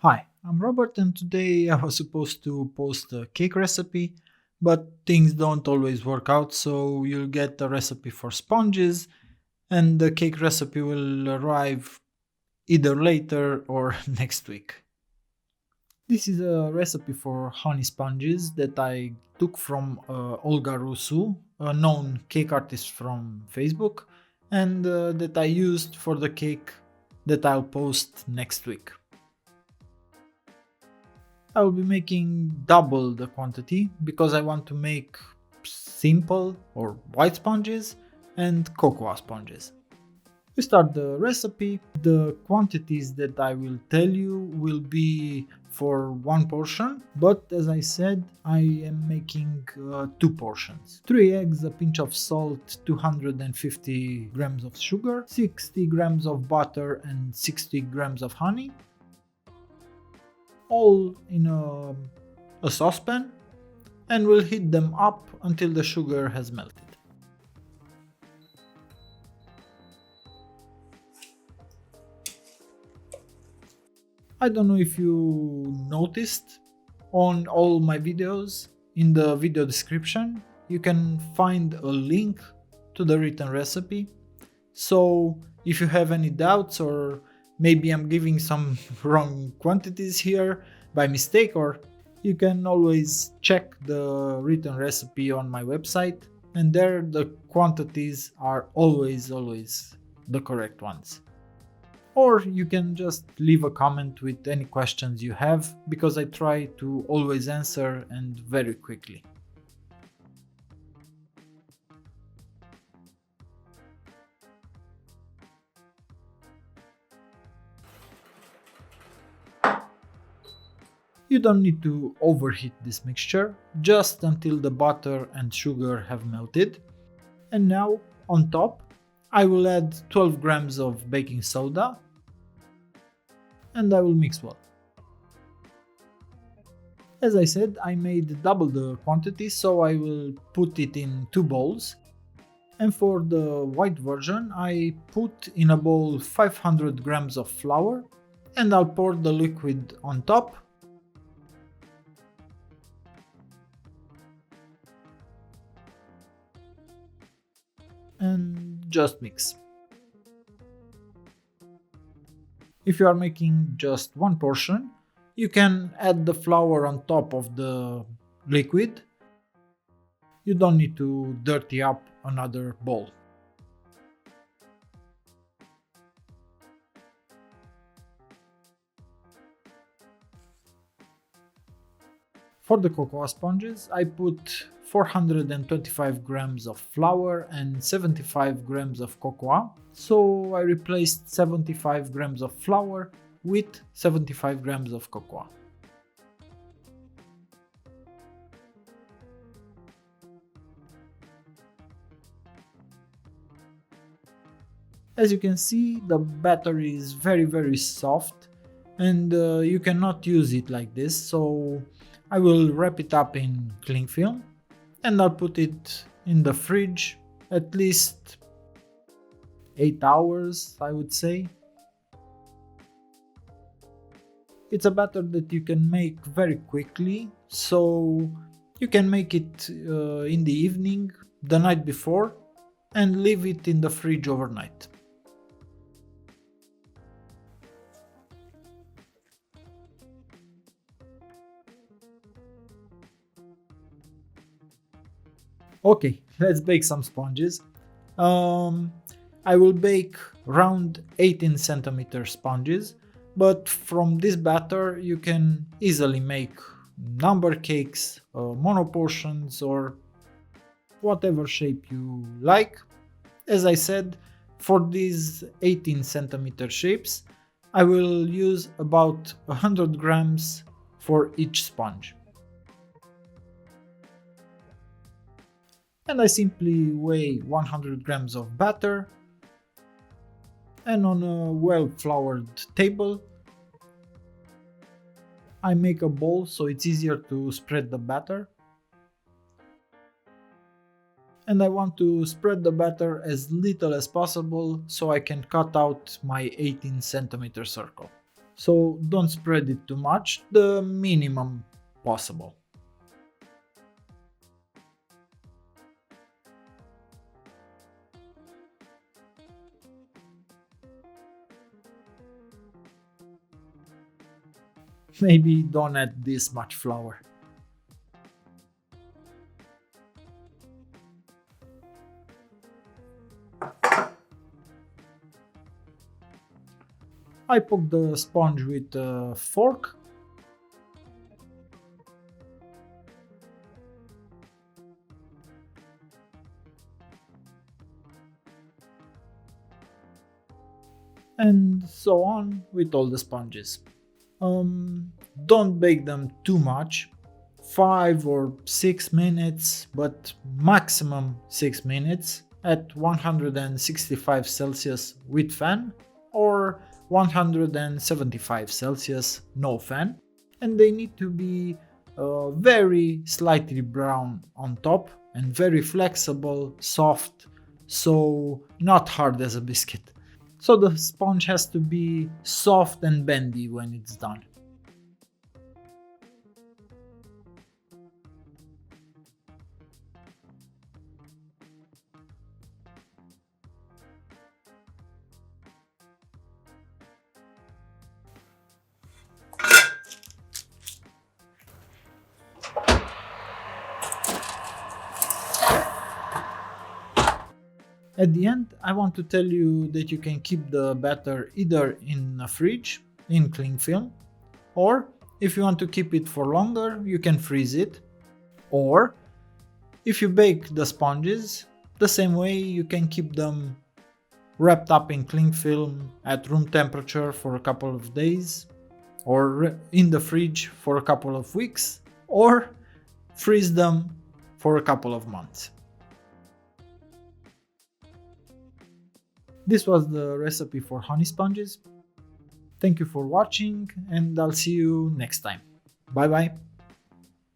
Hi, I'm Robert, and today I was supposed to post a cake recipe, but things don't always work out, so you'll get a recipe for sponges, and the cake recipe will arrive either later or next week. This is a recipe for honey sponges that I took from Olga Rusu, a known cake artist from Facebook, and that I used for the cake that I'll post next week. I will be making double the quantity because I want to make simple or white sponges and cocoa sponges. We start the recipe. The quantities that I will tell you will be for one portion, but as I said, I am making two portions. 3 eggs, a pinch of salt, 250 grams of sugar, 60 grams of butter, and 60 grams of honey, all in a saucepan, and we'll heat them up until the sugar has melted. I don't know if you noticed, on all my videos, in the video description, you can find a link to the written recipe. So if you have any doubts, or maybe I'm giving some wrong quantities here by mistake, or you can always check the written recipe on my website, and there the quantities are always the correct ones. Or you can just leave a comment with any questions you have, because I try to always answer and very quickly. You don't need to overheat this mixture, just until the butter and sugar have melted. And now, on top, I will add 12 grams of baking soda, and I will mix well. As I said, I made double the quantity, so I will put it in two bowls. And for the white version, I put in a bowl 500 grams of flour, and I'll pour the liquid on top. And just mix. If you are making just one portion, you can add the flour on top of the liquid. You don't need to dirty up another bowl. For the cocoa sponges, I put 425 grams of flour and 75 grams of cocoa. So I replaced 75 grams of flour with 75 grams of cocoa. As you can see, the batter is very soft, and you cannot use it like this, so I will wrap it up in cling film and I'll put it in the fridge at least 8 hours, I would say. It's a batter that you can make very quickly, so you can make it in the evening, the night before, and leave it in the fridge overnight. Okay, let's bake some sponges. Um, I will bake round 18 centimeter sponges, but from this batter you can easily make number cakes, mono portions, or whatever shape you like. As I said, for these 18 centimeter shapes, I will use about 100 grams for each sponge. And I simply weigh 100 grams of batter, and on a well floured table I make a bowl so it's easier to spread the batter. And I want to spread the batter as little as possible so I can cut out my 18 centimeter circle. so don't spread it too much, the minimum possible. Maybe don't add this much flour. I poke the sponge with a fork. And so on with all the sponges. Don't bake them too much, 5 or 6 minutes, but maximum 6 minutes at 165 Celsius with fan or 175 Celsius no fan, and they need to be very slightly brown on top and very flexible, soft, so not hard as a biscuit. So the sponge has to be soft and bendy when it's done. At the end, I want to tell you that you can keep the batter either in a fridge, in cling film, or if you want to keep it for longer, you can freeze it. Or if you bake the sponges, the same way you can keep them wrapped up in cling film at room temperature for a couple of days, or in the fridge for a couple of weeks, or freeze them for a couple of months. This was the recipe for honey sponges. Thank you for watching, and I'll see you next time. Bye bye.